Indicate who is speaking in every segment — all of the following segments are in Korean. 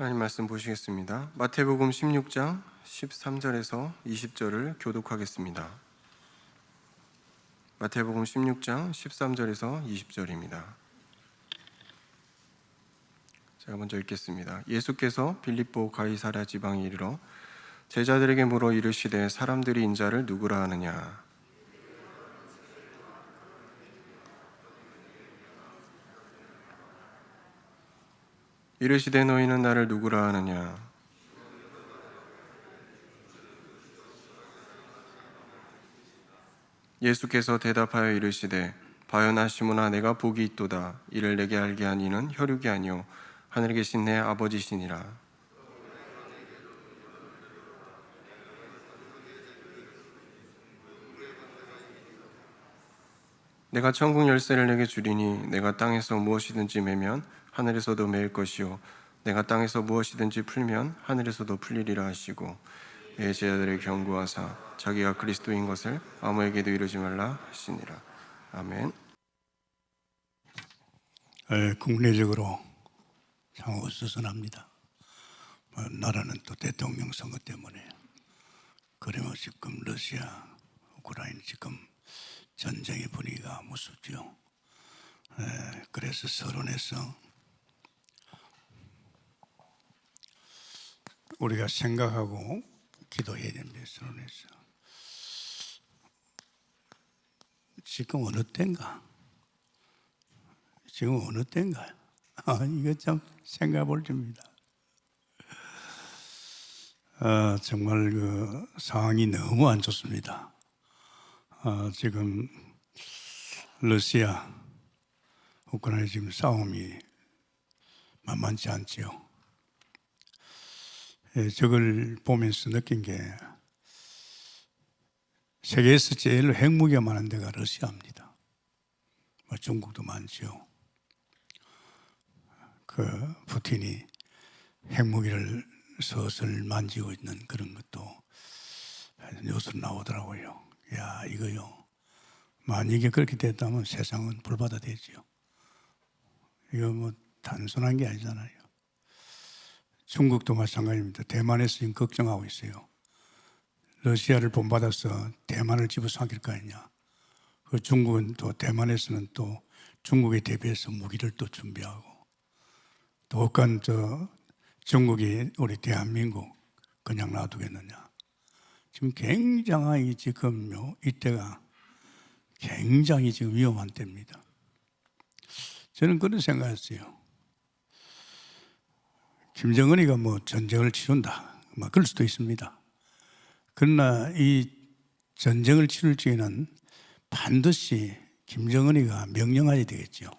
Speaker 1: 하나님 말씀 보시겠습니다. 마태복음 16장 13절에서 20절을 교독하겠습니다. 마태복음 16장 13절에서 20절입니다. 제가 먼저 읽겠습니다. 예수께서 빌립보 가이사랴 지방에 이르러 제자들에게 물어 이르시되 사람들이 인자를 누구라 하느냐. 이르시되 너희는 나를 누구라 하느냐. 예수께서 대답하여 이르시되 바요나 시몬아 내가 복이 있도다. 이를 내게 알게 한 이는 혈육이 아니요 하늘에 계신 내 아버지시니라. 내가 천국 열쇠를 내게 주리니 내가 땅에서 무엇이든지 매면 하늘에서도 매일 것이요 내가 땅에서 무엇이든지 풀면 하늘에서도 풀리리라 하시고 내 제자들을 경고하사 자기가 그리스도인 것을 아무에게도 이르지 말라 하시니라. 아멘.
Speaker 2: 국내적으로 참 어수선합니다. 나라는 또 대통령 선거 때문에 그러면 지금 러시아, 우크라이나 지금 전쟁의 분위기가 무섭죠. 그래서 서론에서 우리가 생각하고 기도해야 됩니다. 서론에서 지금 어느 때인가? 지금 어느 때인가? 이거 참 생각해 볼 점입니다. 정말 그 상황이 너무 안 좋습니다. 지금 러시아, 우크라이나 지금 싸움이 만만치 않지요. 저걸 보면서 느낀 게 세계에서 제일 핵무기가 많은 데가 러시아입니다. 중국도 많지요. 그 푸틴이 핵무기를 슬슬 만지고 있는 그런 것도 뉴스로 나오더라고요. 야, 이거요. 만약에 그렇게 됐다면 세상은 불바다되지요. 이거 뭐 단순한 게 아니잖아요. 중국도 마찬가지입니다. 대만에서 지금 걱정하고 있어요. 러시아를 본받아서 대만을 집어삼킬 거 아니냐. 그 중국은 또 대만에서는 또 중국에 대비해서 무기를 또 준비하고 또 억간 중국이 우리 대한민국 그냥 놔두겠느냐. 지금 굉장히 지금요, 이때가 굉장히 지금 위험한 때입니다. 저는 그런 생각했어요. 김정은이가 뭐 전쟁을 치른다. 뭐 그럴 수도 있습니다. 그러나 이 전쟁을 치를 적에는 반드시 김정은이가 명령해야 되겠죠.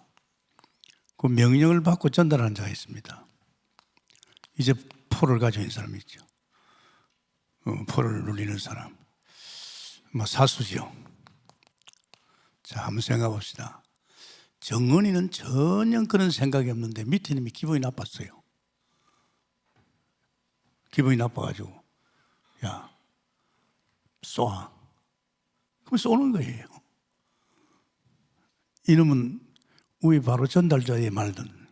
Speaker 2: 그 명령을 받고 전달하는 자가 있습니다. 이제 포를 가지고 있는 사람이 있죠. 포를 누리는 사람. 뭐 사수죠. 자, 한번 생각해 봅시다. 정은이는 전혀 그런 생각이 없는데 밑에 놈이 기분이 나빴어요. 기분이 나빠가지고 야, 쏴. 그럼 쏘는 거예요. 이놈은 우리 바로 전달자의 말든.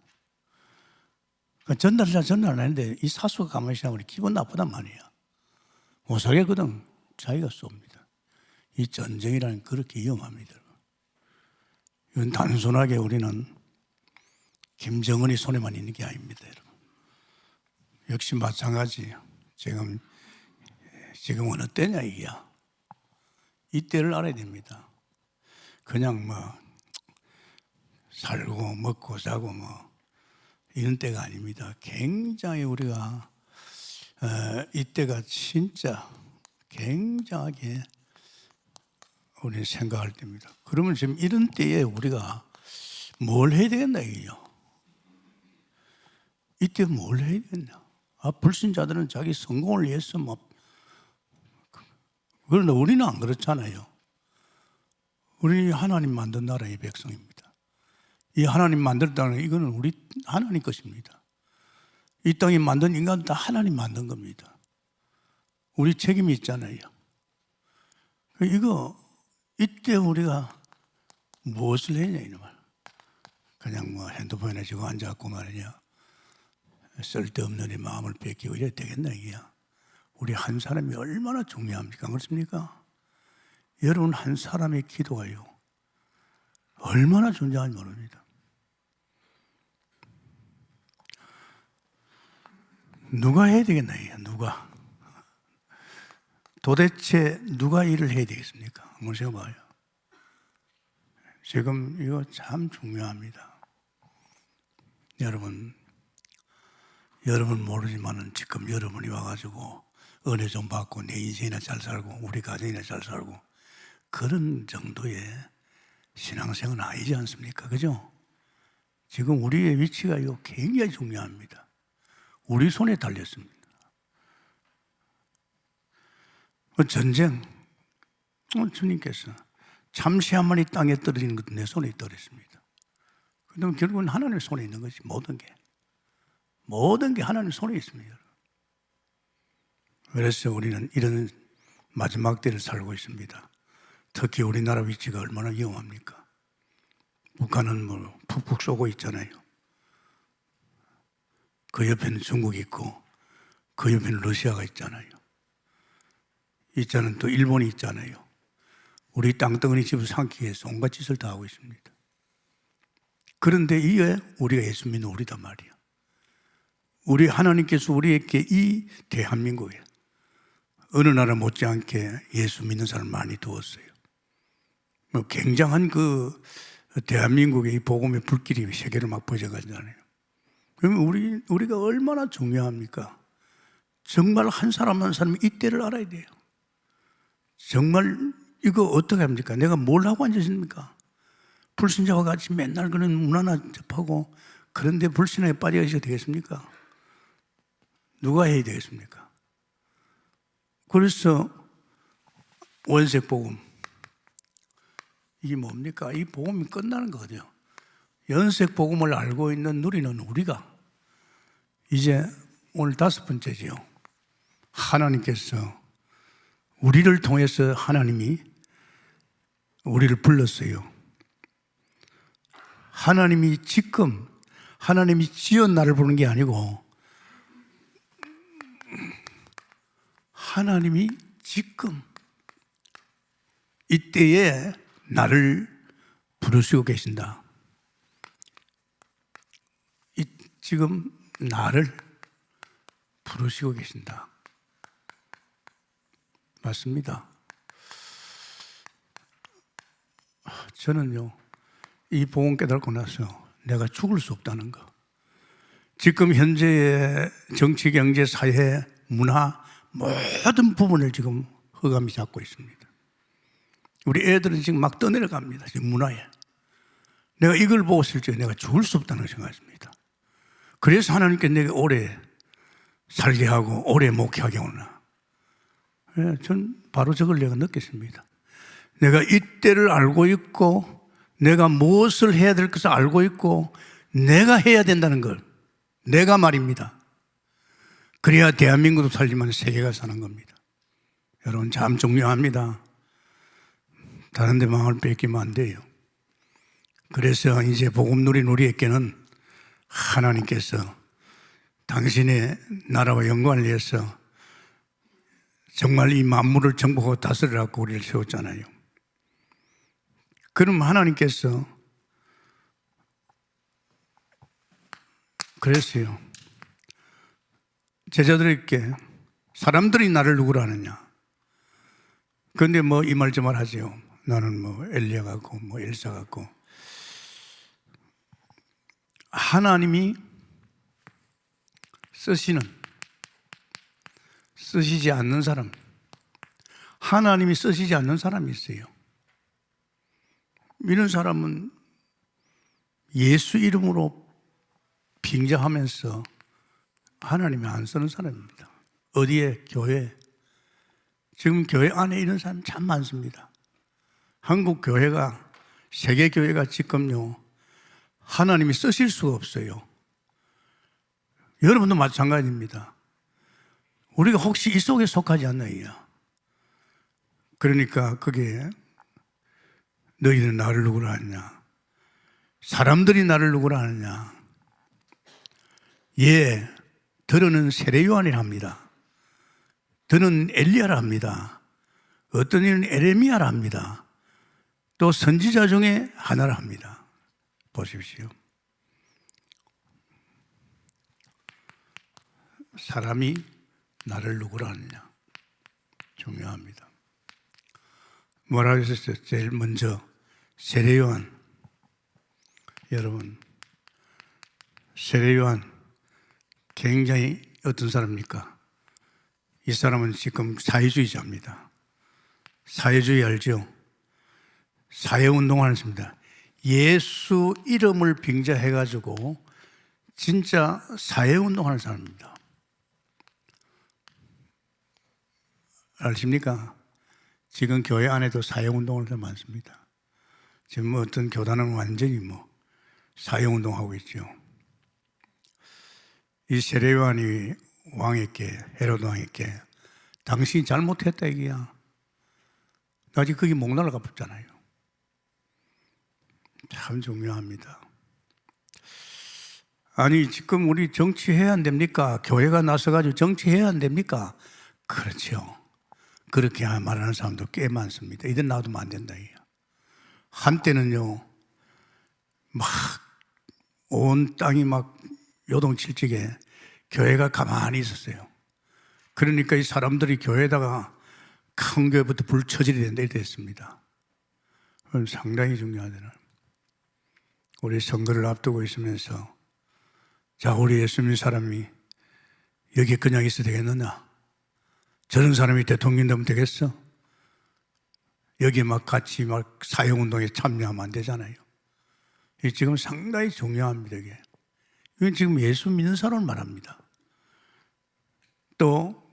Speaker 2: 전달자 전달 안 했는데 이 사수가 가만히 있으면 기분 나쁘단 말이야. 못 살겠거든. 자기가 쏩니다. 이 전쟁이라는 그렇게 위험합니다. 이건 단순하게 우리는 김정은이 손에만 있는 게 아닙니다, 여러분. 역시 마찬가지예요. 지금 어느 때냐 이게. 이때를 알아야 됩니다. 그냥 뭐 살고 먹고 자고 뭐 이런 때가 아닙니다. 굉장히 우리가 이때가 진짜 굉장하게 우리 생각할 때입니다. 그러면 지금 이런 때에 우리가 뭘 해야 되겠나 이게요. 이때 뭘 해야 되겠냐. 불신자들은 자기 성공을 위해서 뭐 그런데 우리는 안 그렇잖아요. 우리 하나님 만든 나라의 백성입니다. 이 하나님 만들었다는 이거는 우리 하나님 것입니다. 이 땅에 만든 인간도 다 하나님 만든 겁니다. 우리 책임이 있잖아요. 이때 우리가 무엇을 했냐 이놈아. 그냥 뭐 핸드폰에 지고 앉아갖고 말이냐. 쓸데없는 이 마음을 뺏기고 이래야 되겠나 이게야. 우리 한 사람이 얼마나 중요합니까? 그렇습니까? 여러분 한 사람의 기도가요 얼마나 존재하는지 모릅니다. 누가 해야 되겠나 이게 누가? 도대체 누가 일을 해야 되겠습니까? 한번 생각해봐요. 지금 이거 참 중요합니다. 여러분 모르지만은 지금 여러분이 와가지고 은혜 좀 받고 내 인생이나 잘 살고 우리 가정이나 잘 살고 그런 정도의 신앙생활은 아니지 않습니까? 그죠? 지금 우리의 위치가 이거 굉장히 중요합니다. 우리 손에 달렸습니다. 전쟁, 주님께서 참새 한 마리 땅에 떨어지는 것도 내 손에 떨어졌습니다. 그럼 결국은 하나님의 손에 있는 것이 모든 게 하나님 손에 있습니다. 그래서 우리는 이런 마지막 때를 살고 있습니다. 특히 우리나라 위치가 얼마나 위험합니까? 북한은 뭐 푹푹 쏘고 있잖아요. 그 옆에는 중국이 있고 그 옆에는 러시아가 있잖아요. 이자는 또 일본이 있잖아요. 우리 땅덩어리 집을 삼키기 위해서 온갖 짓을 다 하고 있습니다. 그런데 이게 우리가 예수 믿는 우리단 말이야. 우리 하나님께서 우리에게 이 대한민국에 어느 나라 못지않게 예수 믿는 사람 많이 두었어요. 뭐 굉장한 그 대한민국의 이 복음의 불길이 세계로 막 퍼져가잖아요. 그러면 우리가 얼마나 중요합니까? 정말 한 사람 한 사람이 이 때를 알아야 돼요. 정말 이거 어떻게 합니까? 내가 뭘 하고 앉았습니까? 불신자와 같이 맨날 그런 문화나 접하고 그런데 불신앙에 빠져 있어야 되겠습니까? 누가 해야 되겠습니까? 그래서 원색 복음 이게 뭡니까? 이 복음이 끝나는 거거든요. 연색 복음을 알고 있는 누리는 우리가 이제 오늘 5번째지요. 하나님께서 우리를 통해서 하나님이 우리를 불렀어요. 하나님이 지금 하나님이 지은 나를 부르는 게 아니고 하나님이 지금 이때에 나를 부르시고 계신다. 지금 나를 부르시고 계신다. 맞습니다. 저는요, 이 복음 깨닫고 나서 내가 죽을 수 없다는 거. 지금 현재의 정치, 경제, 사회, 문화 모든 부분을 지금 흑암이 잡고 있습니다. 우리 애들은 지금 막 떠내려갑니다. 지금 문화에. 내가 이걸 보고 있을 때 내가 죽을 수 없다는 생각했습니다. 그래서 하나님께 내게 오래 살게 하고 오래 목회하게 오나. 예, 전 바로 저걸 내가 느꼈습니다. 내가 이때를 알고 있고 내가 무엇을 해야 될 것을 알고 있고 내가 해야 된다는 걸 내가 말입니다. 그래야 대한민국도 살지만 세계가 사는 겁니다. 여러분 참 중요합니다. 다른 데 마음을 뺏기면 안 돼요. 그래서 이제 복음 누린 우리에게는 하나님께서 당신의 나라와 영광을 위해서 정말 이 만물을 정복하고 다스리라고 우리를 세웠잖아요. 그럼 하나님께서 그랬어요. 제자들에게 사람들이 나를 누구라 하느냐. 그런데 뭐 이 말 저 말 하죠. 나는 뭐 엘리야 같고 뭐 엘사 같고. 하나님이 쓰시지 않는 사람, 하나님이 쓰시지 않는 사람이 있어요. 이런 사람은 예수 이름으로 빙자하면서 하나님이 안 쓰는 사람입니다. 어디에? 교회. 지금 교회 안에 이런 사람 참 많습니다. 한국 교회가, 세계 교회가 지금요, 하나님이 쓰실 수가 없어요. 여러분도 마찬가지입니다. 우리가 혹시 이 속에 속하지 않나요? 그러니까 거기에 너희는 나를 누구라 하느냐? 사람들이 나를 누구라 하느냐? 예, 더러는 세례 요한이라 합니다. 더는 엘리야라 합니다. 어떤 이는 에레미야라 합니다. 또 선지자 중에 하나라 합니다. 보십시오. 사람이 나를 누구라 하느냐 중요합니다. 뭐라고 했었어요? 제일 먼저 세례 요한. 여러분, 세례 요한 굉장히 어떤 사람입니까? 이 사람은 지금 사회주의자입니다. 사회주의 알죠? 사회운동을 했습니다. 예수 이름을 빙자해가지고 진짜 사회운동하는 사람입니다. 아십니까? 지금 교회 안에도 사회운동을 하는 많습니다. 지금 어떤 교단은 완전히 사회운동하고 있죠. 이 세례 요한이 왕에게, 헤로드 왕에게 당신이 잘못했다 얘기야. 아직 그게 목날라가 붙잖아요. 참 중요합니다. 아니 지금 우리 정치해야 안 됩니까? 교회가 나서가지고 정치해야 안 됩니까? 그렇죠. 그렇게 말하는 사람도 꽤 많습니다. 이들 놔두면 안 된다. 한때는요, 온 땅이 요동칠지게 교회가 가만히 있었어요. 그러니까 이 사람들이 교회에다가 큰 교회부터 불처질이 된다 이렇게 됐습니다. 그건 상당히 중요하잖아요. 우리 선거를 앞두고 있으면서 자, 우리 예수 믿는 사람이 여기 그냥 있어도 되겠느냐? 저런 사람이 대통령 되면 되겠어? 여기 같이 사회운동에 참여하면 안 되잖아요. 이게 지금 상당히 중요합니다. 이건 지금 예수 믿는 사람을 말합니다. 또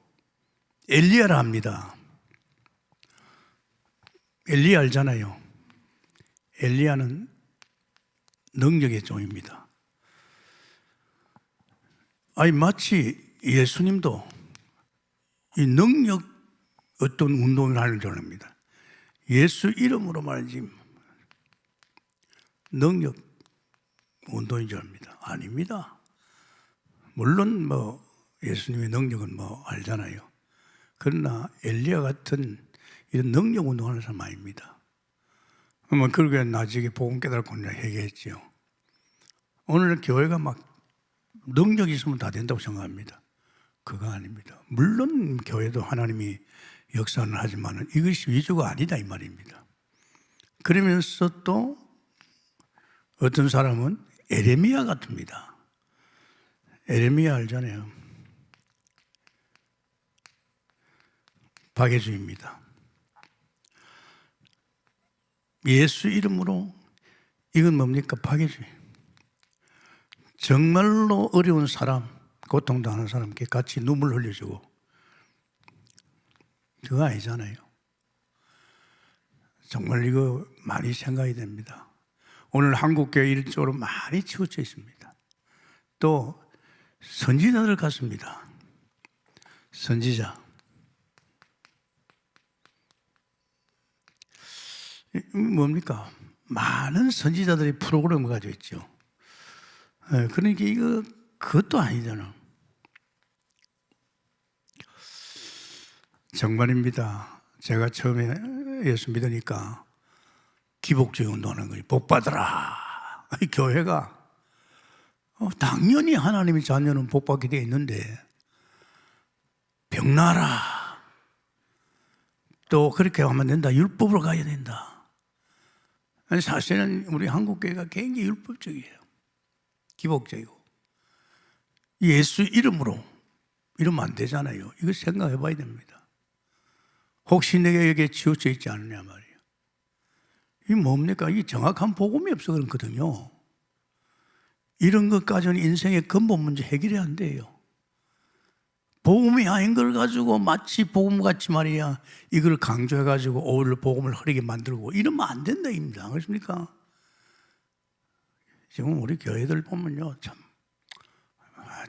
Speaker 2: 엘리야라 합니다. 엘리야 알잖아요. 엘리야는 능력의 종입니다. 아니 마치 예수님도 이 능력 어떤 운동을 하는 줄 압니다. 예수 이름으로 말하지 능력 운동인 줄 압니다. 아닙니다. 물론 예수님의 능력은 알잖아요. 그러나 엘리야 같은 이런 능력 운동하는 사람 아닙니다. 그러게 나중에 복음 깨달고 얘기했지요. 오늘 교회가 능력이 있으면 다 된다고 생각합니다. 그거 아닙니다. 물론 교회도 하나님이 역사는 하지만 이것이 위주가 아니다 이 말입니다. 그러면서 또 어떤 사람은 에레미야 같습니다. 에레미야 알잖아요. 박해주입니다. 예수 이름으로 이건 뭡니까? 박해주의. 정말로 어려운 사람, 고통당하는 사람께 같이 눈물 흘려주고 그거 아니잖아요. 정말 이거 많이 생각이 됩니다. 오늘 한국교회 일적으로 많이 치우쳐 있습니다. 또 선지자들 같습니다. 선지자. 뭡니까? 많은 선지자들이 프로그램을 가지고 있죠. 그러니까 그것도 아니잖아. 정말입니다. 제가 처음에 예수 믿으니까 기복주의 운동하는 거예요. 복 받으라. 교회가 당연히 하나님의 자녀는 복 받게 되어 있는데 병나라. 또 그렇게 하면 된다. 율법으로 가야 된다. 사실은 우리 한국교회가 굉장히 율법적이에요. 기복적이고 예수 이름으로 이러면 안 되잖아요. 이거 생각해 봐야 됩니다. 혹시 내가 여기에 치우쳐 있지 않느냐 말이에요. 이게 뭡니까? 이게 정확한 복음이 없어 그렇거든요. 이런 것까지는 인생의 근본 문제 해결이 안 돼요. 복음이 아닌 걸 가지고 마치 복음같이 말이야 이걸 강조해가지고 오히려 복음을 흐리게 만들고 이러면 안 된다 입니다. 그렇습니까? 지금 우리 교회들 보면요 참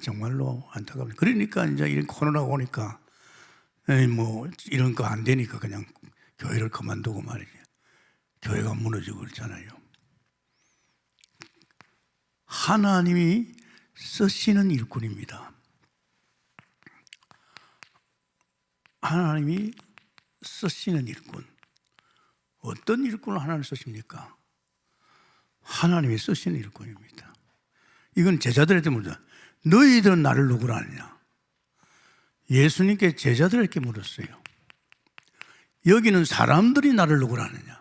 Speaker 2: 정말로 안타깝습니다. 그러니까 이제 이런 코로나가 오니까 이런 거 안 되니까 그냥 교회를 그만두고 말이죠. 교회가 무너지고 그렇잖아요. 하나님이 쓰시는 일꾼입니다. 하나님이 쓰시는 일꾼. 어떤 일꾼을 하나님 쓰십니까? 하나님이 쓰시는 일꾼입니다. 이건 제자들한테 물어요. 너희들은 나를 누구라 하느냐? 예수님께 제자들에게 물었어요. 여기는 사람들이 나를 누구라 하느냐?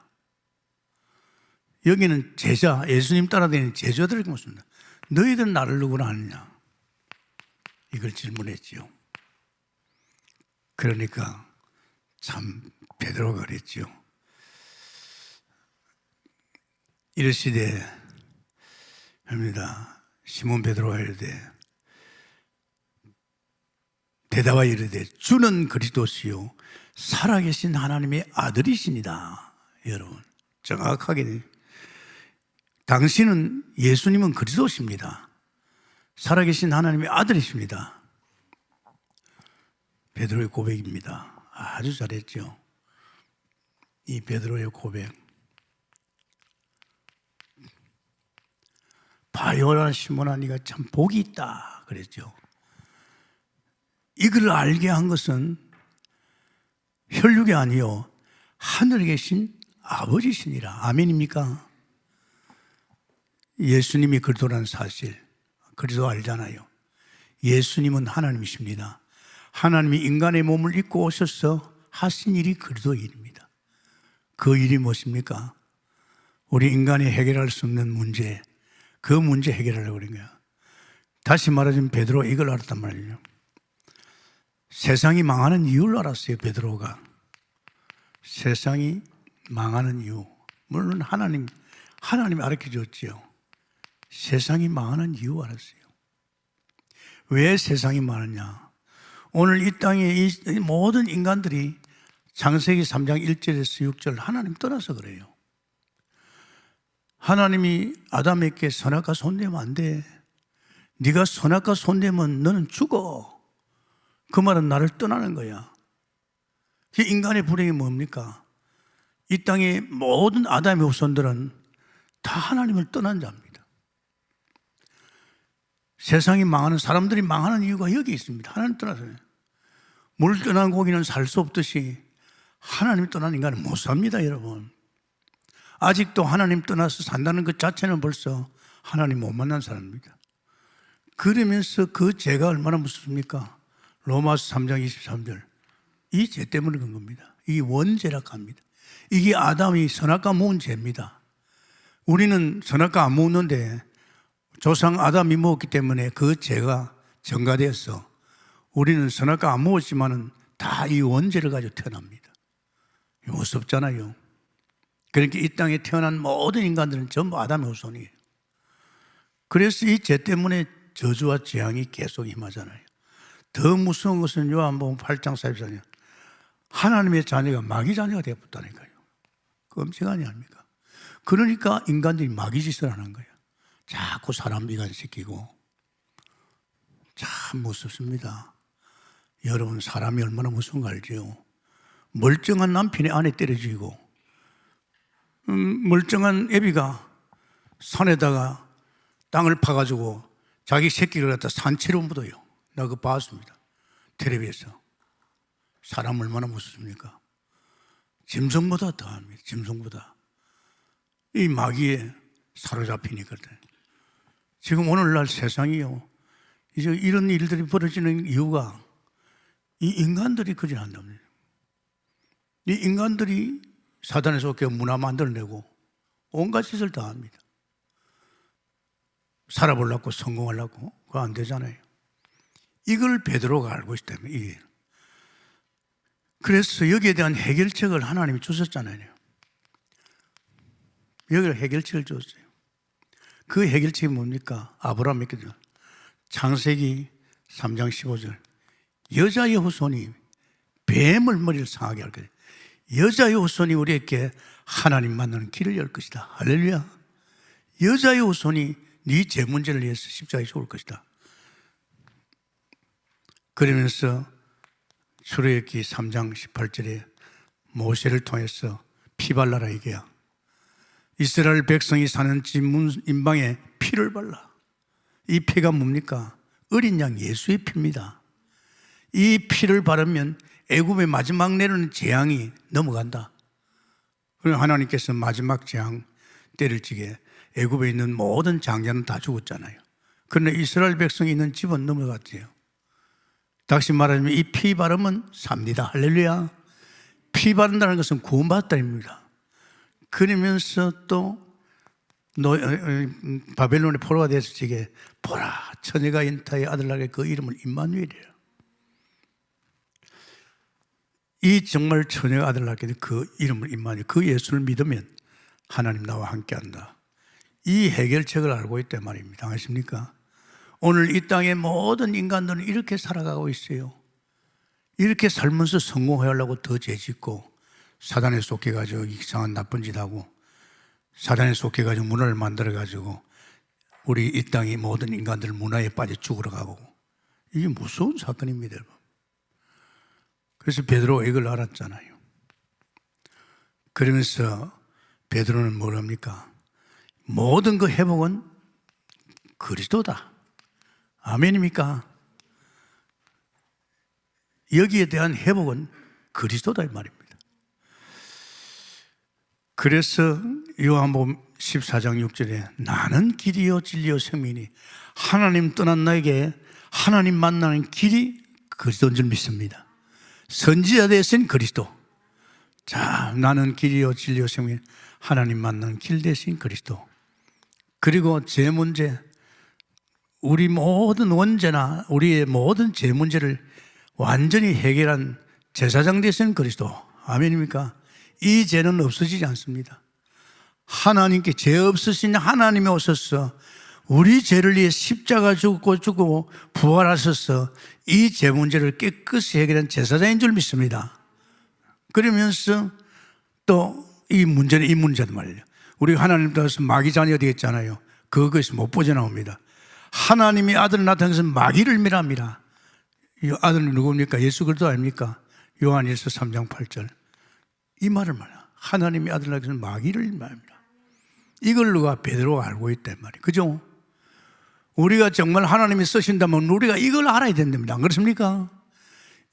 Speaker 2: 여기는 제자, 예수님 따라다니는 제자들에게 묻습니다. 너희들은 나를 누구라 하느냐? 이걸 질문했지요. 그러니까 참 베드로가 그랬지요. 이르시되 합니다. 시몬 베드로가 이르되 대답하여 이르되 주는 그리스도시요 살아계신 하나님의 아들이시니다. 여러분 정확하게 당신은 예수님은 그리스도십니다. 살아계신 하나님의 아들이십니다. 베드로의 고백입니다. 아주 잘했죠. 이 베드로의 고백. 바요라 시몬아 네가 참 복이 있다 그랬죠. 이걸 알게 한 것은 혈육이 아니요 하늘에 계신 아버지시니라. 아멘입니까? 예수님이 그리스도라는 사실 그리스도 알잖아요. 예수님은 하나님이십니다. 하나님이 인간의 몸을 입고 오셔서 하신 일이 그리스도의 일입니다. 그 일이 무엇입니까? 우리 인간이 해결할 수 없는 문제, 그 문제 해결하려고 그런 거야. 다시 말하자면 베드로가 이걸 알았단 말이에요. 세상이 망하는 이유를 알았어요. 베드로가 세상이 망하는 이유, 물론 하나님이 가르쳐줬지요. 세상이 망하는 이유 알았어요. 왜 세상이 망하냐? 오늘 이 땅에 이 모든 인간들이 창세기 3장 1절에서 6절 하나님 떠나서 그래요. 하나님이 아담에게 선악과 손대면 안 돼. 네가 선악과 손대면 너는 죽어. 그 말은 나를 떠나는 거야. 인간의 불행이 뭡니까? 이 땅의 모든 아담의 후손들은 다 하나님을 떠난 자입니다. 세상이 망하는, 사람들이 망하는 이유가 여기 있습니다. 하나님 떠나서요. 물 떠난 고기는 살 수 없듯이 하나님 떠난 인간은 못 삽니다, 여러분. 아직도 하나님 떠나서 산다는 것 자체는 벌써 하나님 못 만난 사람입니다. 그러면서 그 죄가 얼마나 무섭습니까? 로마서 3장 23절. 이 죄 때문에 그런 겁니다. 이게 원죄라고 합니다. 이게 아담이 선악과 모은 죄입니다. 우리는 선악과 안 모으는데 조상 아담이 먹었기 때문에 그 죄가 전가되어서 우리는 선악과 안 먹었지만은 다 이 원죄를 가지고 태어납니다. 무섭잖아요. 그러니까 이 땅에 태어난 모든 인간들은 전부 아담의 후손이에요. 그래서 이 죄 때문에 저주와 재앙이 계속 임하잖아요. 더 무서운 것은 요한복음 8장 44절. 하나님의 자녀가 마귀 자녀가 되었다니까요. 끔찍하지 않습니까? 그러니까 인간들이 마귀 짓을 하는 거예요. 자꾸 사람 미간시키고. 참 무섭습니다. 여러분 사람이 얼마나 무서운 거 알죠? 멀쩡한 남편의 아내 때려 죽이고 멀쩡한 애비가 산에다가 땅을 파가지고 자기 새끼를 갖다 산채로 묻어요. 나 그거 봤습니다. 텔레비에서. 사람 얼마나 무섭습니까? 짐승보다 더합니다. 짐승보다. 이 마귀에 사로잡히니까. 지금 오늘날 세상이요. 이제 이런 일들이 벌어지는 이유가 이 인간들이 그지 한답니다. 이 인간들이 사단의 속에 문화 만들어내고 온갖 짓을 다 합니다. 살아보려고 성공하려고 그거 안 되잖아요. 이걸 베드로가 알고 있기 때문에 이게. 그래서 여기에 대한 해결책을 하나님이 주셨잖아요. 여기를 해결책을 줬어요. 그 해결책이 뭡니까? 아브라함에게 창세기 3장 15절. 여자의 후손이 뱀을 머리를 상하게 할 거예요. 여자의 후손이 우리에게 하나님 만나는 길을 열 것이다. 할렐루야. 여자의 후손이 네 죄 문제를 위해서 십자가에 죽을 것이다. 그러면서 출애굽기 3장 18절에 모세를 통해서 피 발라라 이게야. 이스라엘 백성이 사는 집 인방에 피를 발라. 이 피가 뭡니까? 어린 양 예수의 피입니다. 이 피를 바르면 애굽의 마지막 내리는 재앙이 넘어간다. 그럼 하나님께서 마지막 재앙 때를 지게 애굽에 있는 모든 장자는 다 죽었잖아요. 그러나 이스라엘 백성이 있는 집은 넘어갔대요. 다시 말하자면 이 피 바르면 삽니다. 할렐루야. 피 바른다는 것은 구원받다입니다. 그러면서 또 바벨론의 포로가 돼서 지게 보라 처녀가 인타의 아들 나게 그 이름을 임마누엘이라. 이 정말 처녀가 아들 낳게 된 그 이름을 임마누엘, 그 예수를 믿으면 하나님 나와 함께한다. 이 해결책을 알고 있단 말입니다. 아십니까? 오늘 이 땅의 모든 인간들은 이렇게 살아가고 있어요. 이렇게 살면서 성공하려고 더 죄짓고 사단에 속해가지고 이상한 나쁜 짓 하고 사단에 속해가지고 문화를 만들어가지고 우리 이 땅의 모든 인간들 문화에 빠져 죽어가고 이게 무서운 사건입니다, 여러분. 그래서 베드로가 이걸 알았잖아요. 그러면서 베드로는 뭘 합니까? 모든 그 회복은 그리스도다. 아멘입니까? 여기에 대한 회복은 그리스도다 이 말입니다. 그래서 요한복음 14장 6절에 나는 길이요 진리요 생명이니 하나님 떠난 나에게 하나님 만나는 길이 그리스도인 줄 믿습니다. 선지자 대신 그리스도. 자, 나는 길이요 진리요 생명이니 하나님 만나는 길 대신 그리스도. 그리고 제 문제, 우리 모든 원죄나 우리의 모든 제 문제를 완전히 해결한 제사장 대신 그리스도. 아멘입니까? 이 죄는 없어지지 않습니다. 하나님께 죄 없으신 하나님이 오셔서 우리 죄를 위해 십자가 죽고 부활하셔서 이 죄 문제를 깨끗이 해결한 제사장인 줄 믿습니다. 그러면서 또 이 문제도 말이에요. 우리 하나님 따라서 마귀 자녀가 되겠잖아요. 그것이 못 빠져나옵니다. 하나님이 아들 나타난 것은 마귀를 멸합니다. 이 아들은 누굽니까? 예수 그리스도 아닙니까? 요한일서 3장 8절. 이 말을 말해요. 하나님이 아들 나타난 것은 마귀를 멸합니다. 이걸 누가 베드로가 알고 있단 말이에요. 그죠? 우리가 정말 하나님이 쓰신다면 우리가 이걸 알아야 된답니다. 안 그렇습니까?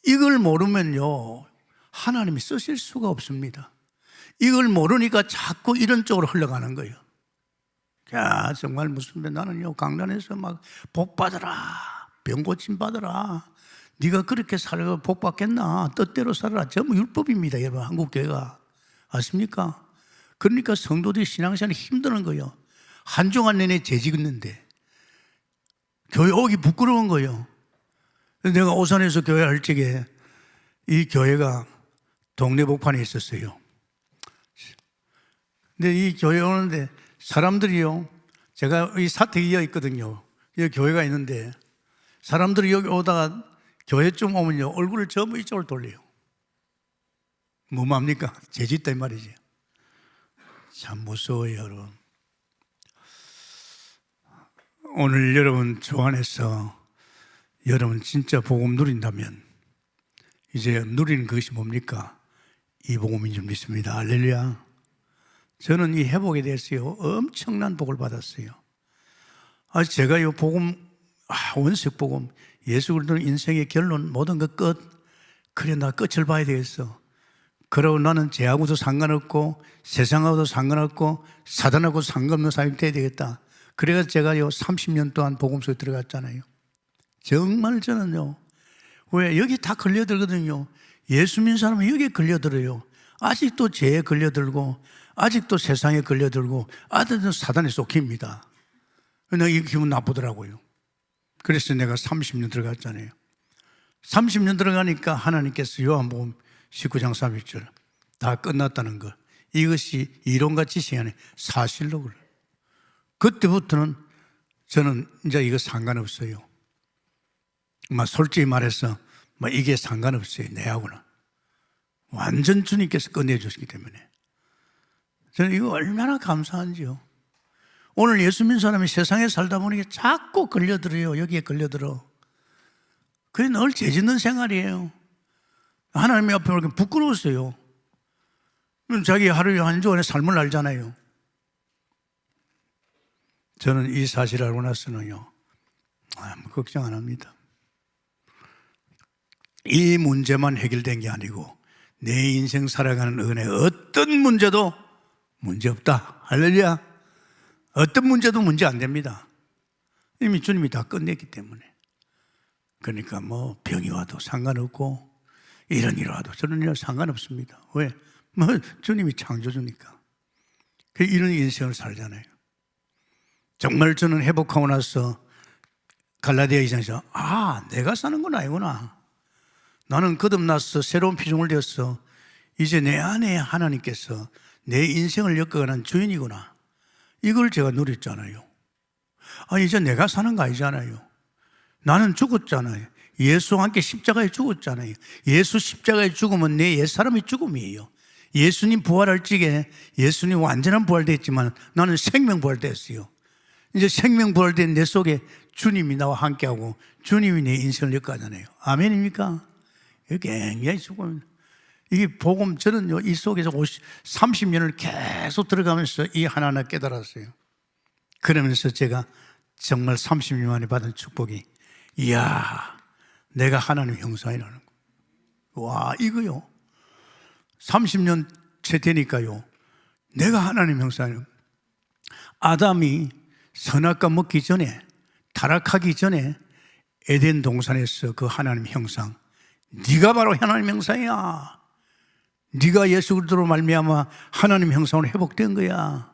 Speaker 2: 이걸 모르면요, 하나님이 쓰실 수가 없습니다. 이걸 모르니까 자꾸 이런 쪽으로 흘러가는 거예요. 야, 정말 무슨 나는요, 강단에서 막 복 받아라, 병 고침 받아라. 네가 그렇게 살고 복 받겠나? 뜻대로 살아라. 전부 율법입니다, 여러분. 한국 교회가. 아십니까? 그러니까 성도들이 신앙생활이 힘드는 거예요. 한 주간 내내 재직했는데 교회 오기 부끄러운 거예요. 내가 오산에서 교회 할 적에 이 교회가 동네 복판에 있었어요. 근데 이 교회 오는데 사람들이요, 제가 이 사택 이어 있거든요. 여기 교회가 있는데 사람들이 여기 오다가 교회쯤 오면요, 얼굴을 전부 이쪽으로 돌려요. 뭐 맙니까? 죄짓다 이 말이지. 참 무서워요, 여러분. 오늘 여러분 주 안에서 여러분 진짜 복음 누린다면 이제 누리는 것이 뭡니까? 이 복음인 줄 믿습니다. 할렐루야. 저는 이 회복에 대해서요, 엄청난 복을 받았어요. 제가 이 복음, 원색 복음, 예수 그리스도는 인생의 결론, 모든 것 끝. 그래, 나 끝을 봐야 되겠어. 그러고 나는 죄하고도 상관없고 세상하고도 상관없고 사단하고도 상관없는 사람이 돼야 되겠다. 그래서 제가요 30년 동안 복음 속에 들어갔잖아요. 정말 저는요, 왜 여기 다 걸려들거든요. 예수 믿는 사람은 여기에 걸려들어요. 아직도 죄에 걸려들고 아직도 세상에 걸려들고 아직도 사단에 쏙힙니다. 내가 이 기분 나쁘더라고요. 그래서 내가 30년 들어갔잖아요. 30년 들어가니까 하나님께서 요한복음 19장 31절 다 끝났다는 것, 이것이 이론과 지식이 아니라 사실로 그래요. 그때부터는 저는 이제 이거 상관없어요. 솔직히 말해서 이게 상관없어요. 내하고는 완전 주님께서 끝내주시기 때문에 저는 이거 얼마나 감사한지요. 오늘 예수 믿는 사람이 세상에 살다 보니까 자꾸 걸려들어요. 여기에 걸려들어. 그게 늘 죄짓는 생활이에요. 하나님 앞에 오니까 부끄러웠어요. 자기 하루에 한 주 안에 삶을 알잖아요. 저는 이 사실을 알고 나서는요, 걱정 안 합니다. 이 문제만 해결된 게 아니고 내 인생 살아가는 은혜 어떤 문제도 문제 없다. 할렐루야. 어떤 문제도 문제 안 됩니다. 이미 주님이 다 끝냈기 때문에. 그러니까 뭐 병이 와도 상관없고 이런 일 와도 저런 일 와도 상관없습니다. 왜? 뭐 주님이 창조주니까. 이런 인생을 살잖아요. 정말 저는 회복하고 나서 갈라디아 2장에서 내가 사는 건 아니구나. 나는 거듭나서 새로운 피조물 되었어. 이제 내 안에 하나님께서 내 인생을 엮어가는 주인이구나. 이걸 제가 누렸잖아요. 이제 내가 사는 거 아니잖아요. 나는 죽었잖아요. 예수와 함께 십자가에 죽었잖아요. 예수 십자가에 죽으면 내 옛사람이 죽음이에요. 예수님 부활할 적에 예수님 완전한 부활됐지만 나는 생명 부활됐어요. 이제 생명 부활된 내 속에 주님이 나와 함께하고 주님이 내 인생을 엮어가잖아요. 아멘입니까? 이게 굉장히 죽음. 이게 복음, 저는요, 이 속에서 30년을 계속 들어가면서 이 하나하나 깨달았어요. 그러면서 제가 정말 30년 만에 받은 축복이, 이야, 내가 하나님의 형상이라는 거. 와, 이거요. 30년 채 되니까요, 내가 하나님의 형상이라는 거. 아담이 선악과 먹기 전에, 타락하기 전에 에덴 동산에서 그 하나님의 형상, 네가 바로 하나님의 형상이야. 네가 예수 그리스도로 말미암아 하나님 형상으로 회복된 거야.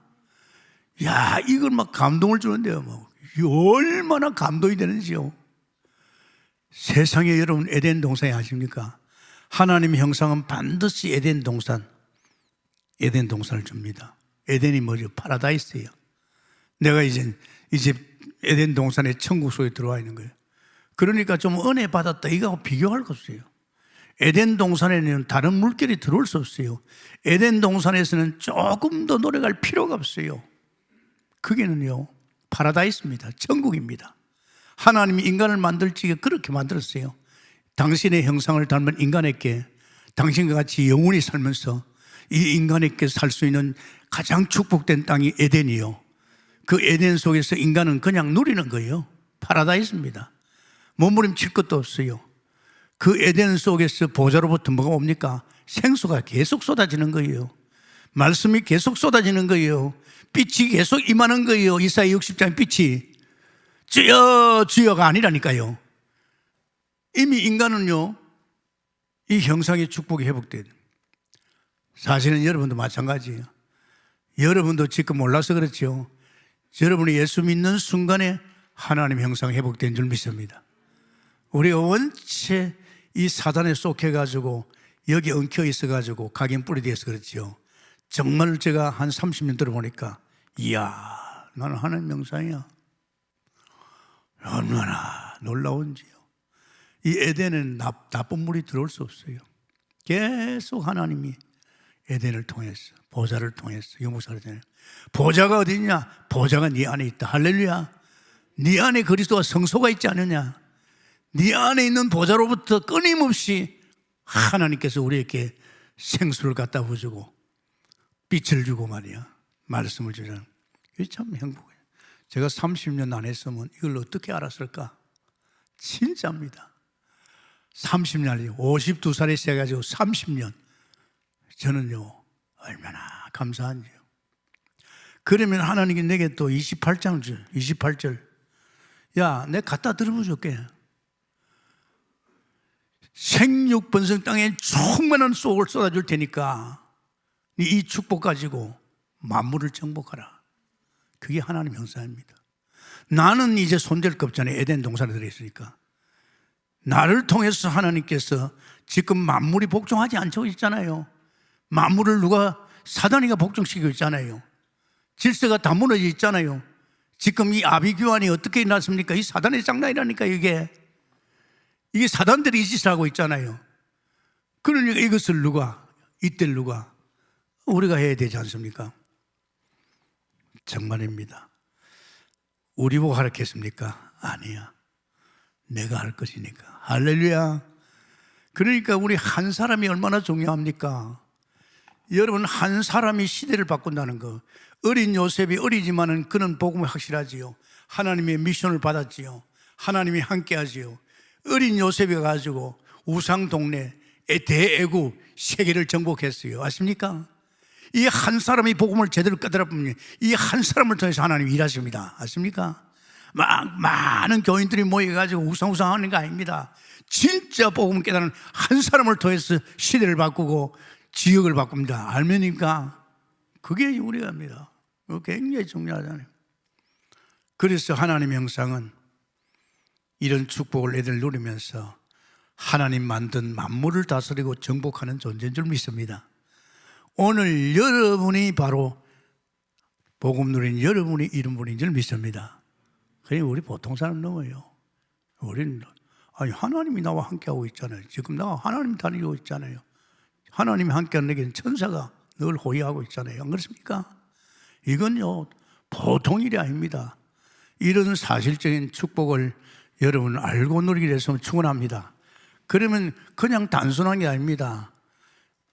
Speaker 2: 야, 이걸 막 감동을 주는데요. 얼마나 감동이 되는지요. 세상에 여러분 에덴 동산이 아십니까? 하나님의 형상은 반드시 에덴 동산을 줍니다. 에덴이 뭐죠? 파라다이스예요. 내가 이제 에덴 동산의 천국 속에 들어와 있는 거예요. 그러니까 좀 은혜 받았다 이거하고 비교할 것 없어요. 에덴 동산에는 다른 물결이 들어올 수 없어요. 에덴 동산에서는 조금 더 노력할 필요가 없어요. 그게는요, 파라다이스입니다. 천국입니다. 하나님이 인간을 만들 적에 그렇게 만들었어요. 당신의 형상을 닮은 인간에게 당신과 같이 영원히 살면서 이 인간에게 살 수 있는 가장 축복된 땅이 에덴이요. 그 에덴 속에서 인간은 그냥 누리는 거예요. 파라다이스입니다. 몸부림칠 것도 없어요. 그 에덴 속에서 보좌로부터 뭐가 옵니까? 생수가 계속 쏟아지는 거예요. 말씀이 계속 쏟아지는 거예요. 빛이 계속 임하는 거예요. 이사야 60장 빛이 주여 주여가 아니라니까요. 이미 인간은요, 이 형상의 축복이 회복돼요. 사실은 여러분도 마찬가지예요. 여러분도 지금 몰라서 그렇죠. 여러분이 예수 믿는 순간에 하나님의 형상이 회복된 줄 믿습니다. 우리가 원체 이 사단에 쏙해가지고 여기 엉켜 있어가지고 각인 뿌리 되어서 그렇지요. 정말 제가 한 30년 들어보니까 이야, 나는 하나님 형상이야. 얼마나 놀라운지요. 이 에덴은 나쁜 물이 들어올 수 없어요. 계속 하나님이 에덴을 통해서, 보좌를 통해서 영무사를 통해서. 보좌가 어디 있냐? 보좌가 네 안에 있다. 할렐루야. 네 안에 그리스도와 성소가 있지 않느냐? 네 안에 있는 보좌로부터 끊임없이 하나님께서 우리에게 생수를 갖다 부어주고 빛을 주고 말이야, 말씀을 주잖아. 이게 참 행복해요. 제가 30년 안 했으면 이걸 어떻게 알았을까? 진짜입니다. 30년이요. 52살에 시작해가지고 30년. 저는요, 얼마나 감사한지요. 그러면 하나님이 내게 또 28장 줄, 28절. 야, 내가 갖다 들어보줄게. 생육번성 땅에 충만한 속을 쏟아줄 테니까 이 축복 가지고 만물을 정복하라. 그게 하나님 형상입니다. 나는 이제 손댈 것 없잖아요. 에덴 동산에 들어있으니까. 나를 통해서 하나님께서 지금 만물이 복종하지 않고 있잖아요. 만물을 사단이가 복종시키고 있잖아요. 질서가 다 무너져 있잖아요. 지금 이 아비규환이 어떻게 일어났습니까? 이 사단의 장난이라니까. 이게 사단들이 이 짓을 하고 있잖아요. 그러니까 이것을 이때를 우리가 해야 되지 않습니까? 정말입니다. 우리 보고 하라겠습니까? 아니야. 내가 할 것이니까. 할렐루야. 그러니까 우리 한 사람이 얼마나 중요합니까? 여러분, 한 사람이 시대를 바꾼다는 거. 어린 요셉이 어리지만은 그는 복음이 확실하지요. 하나님의 미션을 받았지요. 하나님이 함께 하지요. 어린 요셉이 가지고 우상 동네 대애국 세계를 정복했어요. 아십니까? 이 한 사람이 복음을 제대로 깨달아 보면 이 한 사람을 통해서 하나님이 일하십니다. 아십니까? 많은 교인들이 모여가지고 우상우상하는 거 아닙니다. 진짜 복음을 깨달은 한 사람을 통해서 시대를 바꾸고 지역을 바꿉니다. 알면입니까? 그게 우리가 합니다. 그거 굉장히 중요하잖아요. 그래서 하나님의 형상은 이런 축복을 애들 누리면서 하나님 만든 만물을 다스리고 정복하는 존재인 줄 믿습니다. 오늘 여러분이 바로 복음 누린 여러분이 이런 분인 줄 믿습니다. 그러니 우리 보통 사람 넘어요. 우리는 아니 하나님이 나와 함께하고 있잖아요. 지금 나와 하나님 다니고 있잖아요. 하나님이 함께하는 데는 천사가 늘 호위하고 있잖아요. 안 그렇습니까? 이건요 보통 일이 아닙니다. 이런 사실적인 축복을 여러분 알고 누리기 위해서 충분합니다. 그러면 그냥 단순한 게 아닙니다.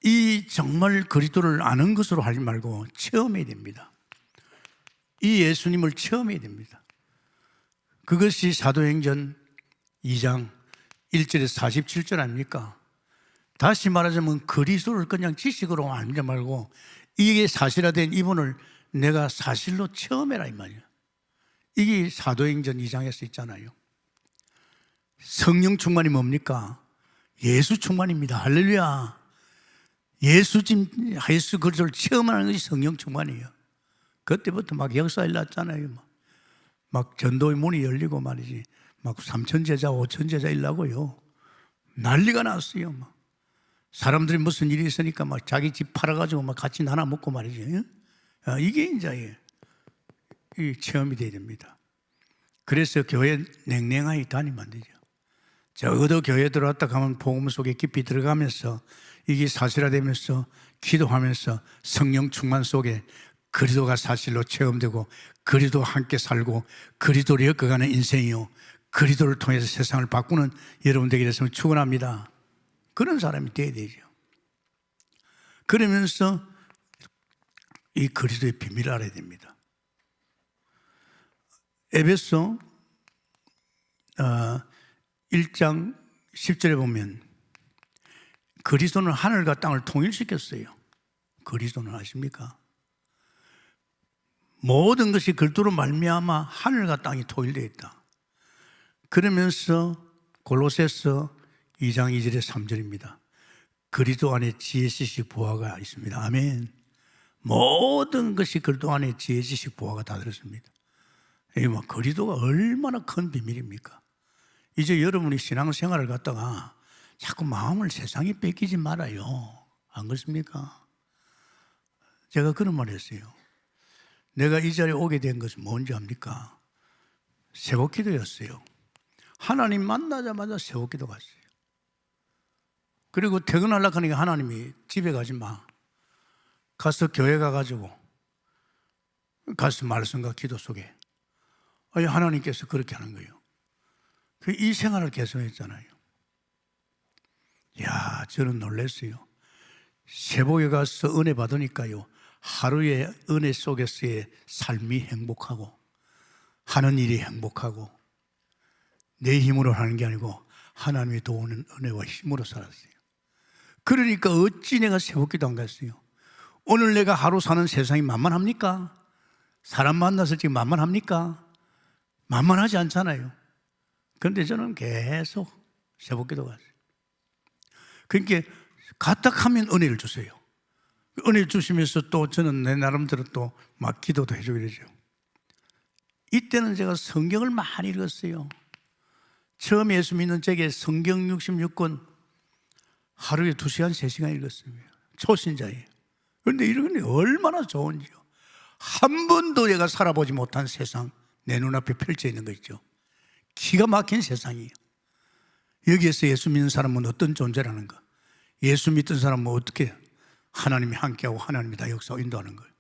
Speaker 2: 이 정말 그리스도를 아는 것으로 하지 말고 체험해야 됩니다. 이 예수님을 체험해야 됩니다. 그것이 사도행전 2장 1절에서 47절 아닙니까? 다시 말하자면 그리스도를 그냥 지식으로 알지 말고 이게 사실화된 이분을 내가 사실로 체험해라 이 말이에요. 이게 사도행전 2장에서 있잖아요. 성령 충만이 뭡니까? 예수 충만입니다. 할렐루야. 예수 그리스도를 체험하는 것이 성령 충만이에요. 그때부터 막 역사 일어났잖아요. 막 전도의 문이 열리고 말이지. 막 3천 제자, 5천 제자 일라고요. 난리가 났어요. 막. 사람들이 무슨 일이 있으니까 막 자기 집 팔아가지고 막 같이 나눠 먹고 말이지. 이게 이제 이 체험이 돼야 됩니다. 그래서 교회 냉랭하게 다니면 안 되죠. 적어도 교회 들어왔다 가면 복음 속에 깊이 들어가면서 이게 사실화되면서 기도하면서 성령 충만 속에 그리스도가 사실로 체험되고 그리스도와 함께 살고 그리스도를 엮어가는 인생이요 그리스도를 통해서 세상을 바꾸는 여러분 되게 됐으면 축원합니다. 그런 사람이 돼야 되죠. 그러면서 이 그리스도의 비밀을 알아야 됩니다. 에베소 1장 10절에 보면 그리스도는 하늘과 땅을 통일시켰어요. 그리스도는 아십니까? 모든 것이 그리스도로 말미암아 하늘과 땅이 통일되어 있다. 그러면서 골로새서 2장 2절에 3절입니다. 그리스도 안에 지혜, 지식, 보화가 있습니다. 아멘. 모든 것이 그리스도 안에 지혜, 지식, 보화가 다 들었습니다. 그리스도가 얼마나 큰 비밀입니까? 이제 여러분이 신앙생활을 갖다가 자꾸 마음을 세상에 뺏기지 말아요. 안 그렇습니까? 제가 그런 말 했어요. 내가 이 자리에 오게 된 것은 뭔지 압니까? 새벽기도였어요. 하나님 만나자마자 새벽기도 갔어요. 그리고 퇴근하려고 하니까 하나님이 집에 가지 마. 가서 교회 가가지고 가서 말씀과 기도 속에 하나님께서 그렇게 하는 거예요. 이 생활을 계속했잖아요. 이야, 저는 놀랐어요. 새벽에 가서 은혜 받으니까요. 하루의 은혜 속에서의 삶이 행복하고 하는 일이 행복하고 내 힘으로 하는 게 아니고 하나님이 도우는 은혜와 힘으로 살았어요. 그러니까 어찌 내가 새벽기도 안 갔어요. 오늘 내가 하루 사는 세상이 만만합니까? 사람 만나서 지금 만만합니까? 만만하지 않잖아요. 그런데 저는 계속 새벽기도 갔어요. 그러니까 갔다 하면 은혜를 주세요. 은혜를 주시면서 또 저는 내 나름대로 또 막 기도도 해주고 이러죠. 이때는 제가 성경을 많이 읽었어요. 처음 예수 믿는 제게 성경 66권 하루에 2시간, 3시간 읽었습니다. 초신자예요. 그런데 이런 게 얼마나 좋은지요. 한 번도 내가 살아보지 못한 세상 내 눈앞에 펼쳐 있는 거 있죠. 기가 막힌 세상이에요. 여기에서 예수 믿는 사람은 어떤 존재라는 거, 예수 믿던 사람은 어떻게 하나님이 함께하고 하나님이 다 역사하고 인도하는 거예요.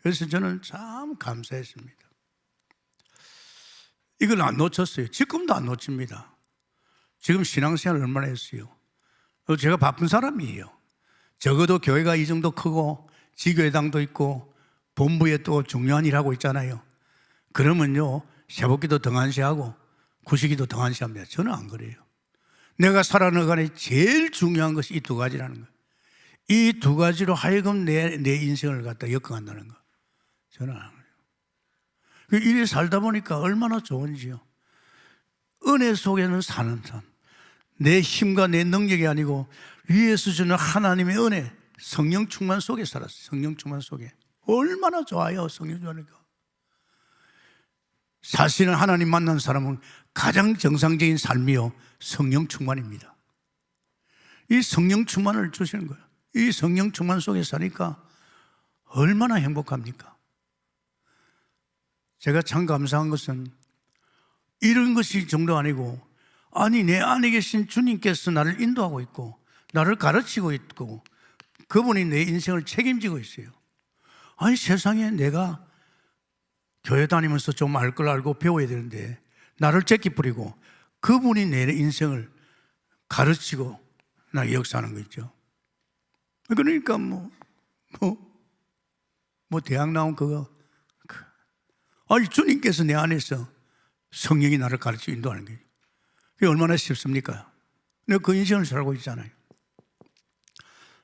Speaker 2: 그래서 저는 참 감사했습니다. 이걸 안 놓쳤어요. 지금도 안 놓칩니다. 지금 신앙생활을 얼마나 했어요. 제가 바쁜 사람이에요. 적어도 교회가 이 정도 크고 지교회당도 있고 본부에 또 중요한 일 하고 있잖아요. 그러면요 새벽기도 등한시하고 구시기도 등한시합니다. 저는 안 그래요. 내가 살아나가는 제일 중요한 것이 이 두 가지라는 거예요. 이 두 가지로 하여금 내 인생을 갖다 엮어간다는 거. 저는 안 해요. 이래 살다 보니까 얼마나 좋은지요. 은혜 속에는 사는 삶. 내 힘과 내 능력이 아니고 위에서 주는 하나님의 은혜, 성령 충만 속에 살았어요. 성령 충만 속에. 얼마나 좋아요, 성령 충만이니까. 사실은 하나님 만난 사람은 가장 정상적인 삶이요, 성령 충만입니다. 이 성령 충만을 주시는 거예요. 이 성령 충만 속에 사니까 얼마나 행복합니까? 제가 참 감사한 것은 이런 것이 정도 아니고, 아니 내 안에 계신 주님께서 나를 인도하고 있고 나를 가르치고 있고 그분이 내 인생을 책임지고 있어요. 아니 세상에 내가 교회 다니면서 좀 알 걸 알고 배워야 되는데 나를 째끼 뿌리고 그분이 내 인생을 가르치고 나 역사하는 거 있죠. 그러니까 대학 나온 그거, 아니 주님께서 내 안에서 성령이 나를 가르치고 인도하는 거예요. 그게 얼마나 쉽습니까? 내가 그 인생을 살고 있잖아요.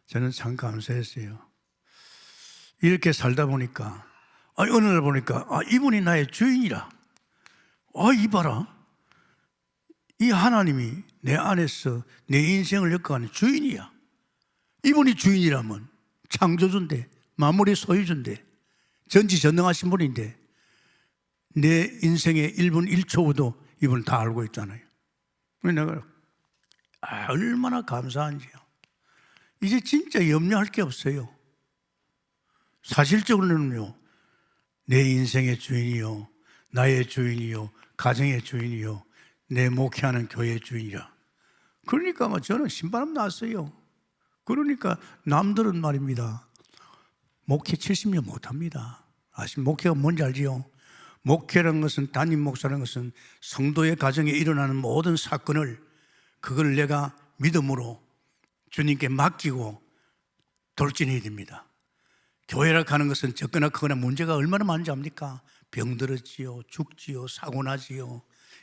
Speaker 2: 저는 참 감사했어요. 이렇게 살다 보니까, 어느 날 보니까, 이분이 나의 주인이라. 이봐라. 이 하나님이 내 안에서 내 인생을 엮어가는 주인이야. 이분이 주인이라면 창조주인데, 만물의 소유주인데, 전지전능하신 분인데, 내 인생의 1분 1초도 이분을 다 알고 있잖아요. 내가 얼마나 감사한지요. 이제 진짜 염려할 게 없어요. 사실적으로는요, 내 인생의 주인이요, 나의 주인이요, 가정의 주인이요, 내 목회하는 교회의 주인이라. 그러니까 저는 신바람 났어요. 그러니까 남들은 말입니다, 목회 70년 못합니다. 목회가 뭔지 알지요? 목회라는 것은, 담임 목사라는 것은 성도의 가정에 일어나는 모든 사건을, 그걸 내가 믿음으로 주님께 맡기고 돌진해야 됩니다. 교회라 가는 것은 적거나 크거나 문제가 얼마나 많은지 압니까? 병들었지요, 죽지요, 사고 나지요,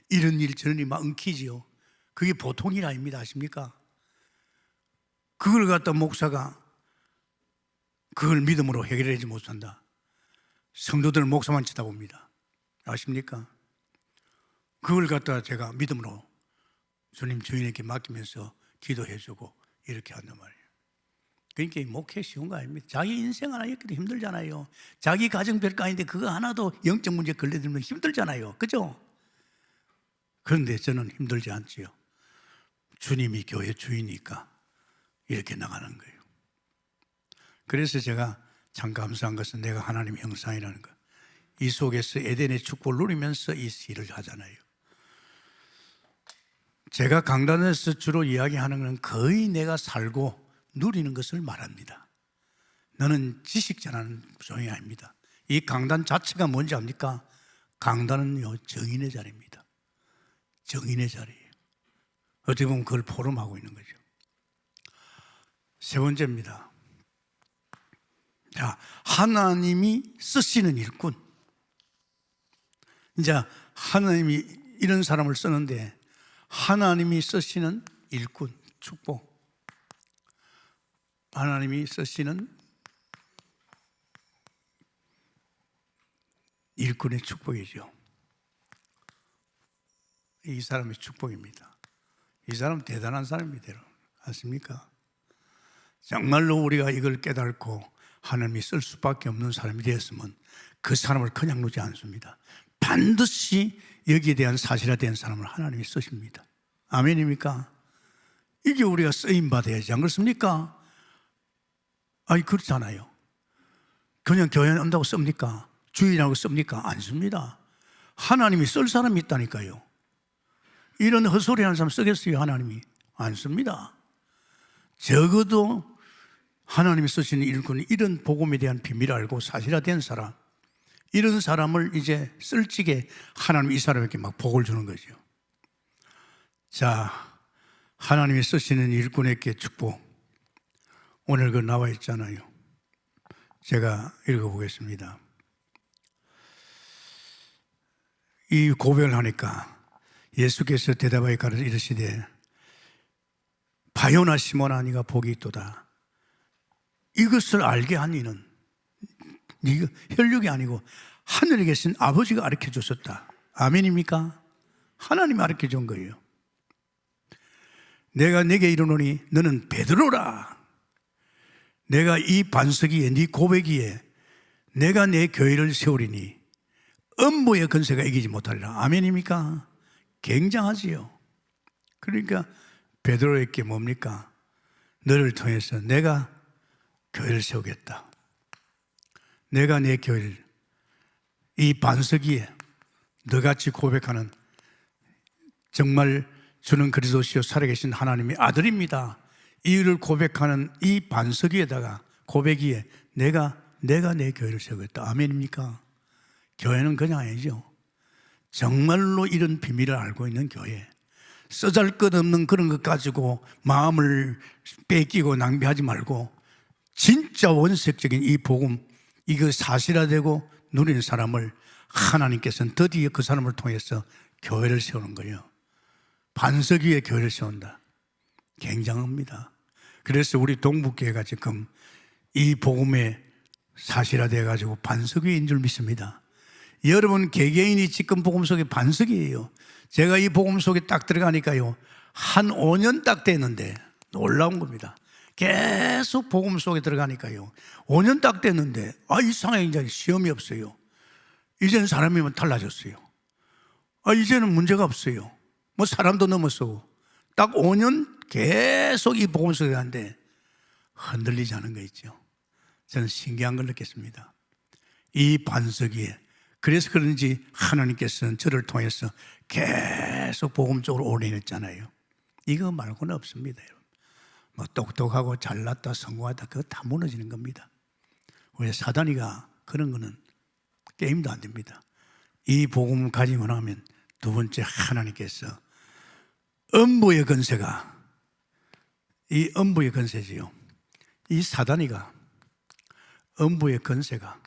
Speaker 2: 이런 일 저런 일 막 엉키지요. 그게 보통 일 아닙니다. 아십니까? 그걸 갖다 목사가 그걸 믿음으로 해결하지 못한다. 성도들 목사만 쳐다봅니다. 아십니까? 그걸 갖다 제가 믿음으로 주님 주인에게 맡기면서 기도해주고 이렇게 한단 말이에요. 그러니까 목회 쉬운 거 아닙니다. 자기 인생 하나 엮기도 힘들잖아요. 자기 가정 별거 아닌데 그거 하나도 영적 문제 걸려들면 힘들잖아요. 그죠? 그런데 저는 힘들지 않지요. 주님이 교회 주이니까 이렇게 나가는 거예요. 그래서 제가 참 감사한 것은 내가 하나님의 형상이라는 것. 이 속에서 에덴의 축복을 누리면서 이 일을 하잖아요. 제가 강단에서 주로 이야기하는 건 거의 내가 살고 누리는 것을 말합니다. 너는 지식자라는 조용히 아닙니다. 이 강단 자체가 뭔지 압니까? 강단은요, 정인의 자리입니다. 정인의 자리예요. 어떻게 보면 그걸 포럼하고 있는 거죠. 세 번째입니다. 자, 하나님이 쓰시는 일꾼. 이제 하나님이 이런 사람을 쓰는데, 하나님이 쓰시는 일꾼, 축복. 하나님이 쓰시는 일꾼의 축복이죠. 이 사람의 축복입니다. 이 사람 대단한 사람입니다. 아십니까? 정말로 우리가 이걸 깨닫고 하나님이 쓸 수밖에 없는 사람이 되었으면 그 사람을 그냥 놓지 않습니다. 반드시 여기에 대한 사실화된 사람을 하나님이 쓰십니다. 아멘입니까? 이게 우리가 쓰임받아야지, 안 그렇습니까? 아니 그렇잖아요. 그냥 교회 온다고 씁니까? 주인하고 씁니까? 안 씁니다. 하나님이 쓸 사람이 있다니까요. 이런 헛소리 하는 사람 쓰겠어요? 하나님이? 안 씁니다. 적어도 하나님이 쓰시는 일꾼이 이런 복음에 대한 비밀을 알고 사실화된 사람, 이런 사람을 이제 쓸지게 하나님이 이 사람에게 막 복을 주는 거죠. 자, 하나님이 쓰시는 일꾼에게 축복. 오늘 그 나와 있잖아요. 제가 읽어보겠습니다. 이 고백을 하니까 예수께서 대답하여 가르쳐 이르시되 바요나 시몬아 네가 복이 있도다. 이것을 알게 한 이는 네가 혈육이 아니고 하늘에 계신 아버지가 가르쳐 줬었다. 아멘입니까? 하나님이 가르쳐 준 거예요. 내가 네게 이르노니 너는 베드로라. 내가 이 반석 위에 네 고백 위에 내가 내 교회를 세우리니 음부의 권세가 이기지 못하리라. 아멘입니까? 굉장하지요. 그러니까 베드로에게 뭡니까? 너를 통해서 내가 교회를 세우겠다. 내가 내 교회를 이 반석 위에 너같이 고백하는 정말 주는 그리스도시요 살아계신 하나님의 아들입니다. 이를 고백하는 이 반석 위에다가 고백 위에 내가 내 교회를 세우겠다. 아멘입니까? 교회는 그냥 아니죠. 정말로 이런 비밀을 알고 있는 교회. 쓰잘것없는 그런 것 가지고 마음을 뺏기고 낭비하지 말고 진짜 원색적인 이 복음, 이거 사실화되고 누리는 사람을 하나님께서는 드디어 그 사람을 통해서 교회를 세우는 거예요. 반석 위에 교회를 세운다. 굉장합니다. 그래서 우리 동북교회가 지금 이 복음에 사실화되어 가지고 반석 위인 줄 믿습니다. 여러분 개개인이 지금 복음 속에 반석이에요. 제가 이 복음 속에 딱 들어가니까요, 한 5년 딱 됐는데 놀라운 겁니다. 계속 복음 속에 들어가니까요, 5년 딱 됐는데 이상하게 이제 시험이 없어요. 이제는 사람이면 달라졌어요. 이제는 문제가 없어요. 뭐 사람도 넘어서고 딱 5년 계속 이 복음 속에 가는데 흔들리지 않은 거 있죠. 저는 신기한 걸 느꼈습니다. 이 반석 위에. 그래서 그런지 하나님께서는 저를 통해서 계속 복음 쪽으로 올인했잖아요. 이거 말고는 없습니다. 뭐 똑똑하고 잘났다 성공하다 그거 다 무너지는 겁니다. 왜 사단이가 그런 거는 게임도 안 됩니다. 이 복음을 가지고 나면 두 번째 하나님께서 음부의 권세가, 이 음부의 권세지요. 이 사단이가 음부의 권세가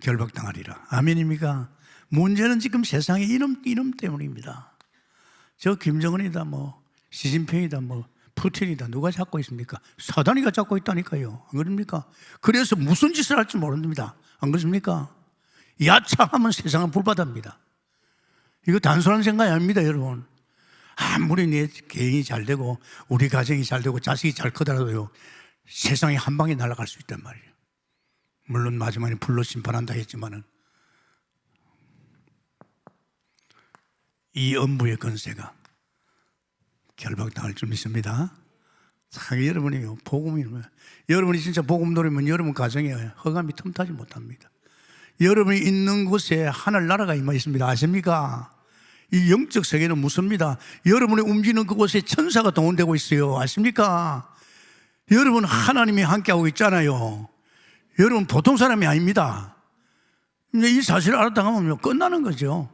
Speaker 2: 결박당하리라. 아멘입니까? 문제는 지금 세상의 이름 때문입니다. 저 김정은이다 뭐 시진핑이다 뭐 푸틴이다 누가 잡고 있습니까? 사단이가 잡고 있다니까요. 안 그럽니까? 그래서 무슨 짓을 할지 모릅니다. 안 그렇습니까? 야차하면 세상은 불바다입니다. 이거 단순한 생각이 아닙니다, 여러분. 아무리 내 개인이 잘 되고 우리 가정이 잘 되고 자식이 잘 크더라도요, 세상이 한 방에 날아갈 수 있단 말이에요. 물론 마지막에 불로 심판한다 했지만은 이 음부의 권세가 결박당할 줄 믿습니다. 참 여러분이요, 여러분이 진짜 복음 노리면 여러분 가정에 허감이 틈타지 못합니다. 여러분이 있는 곳에 하늘나라가 임하 있습니다. 아십니까? 이 영적 세계는 무섭니다. 여러분이 움직이는 그곳에 천사가 동원되고 있어요. 아십니까? 여러분 하나님이 함께하고 있잖아요. 여러분 보통 사람이 아닙니다. 이 사실을 알았다면 끝나는 거죠.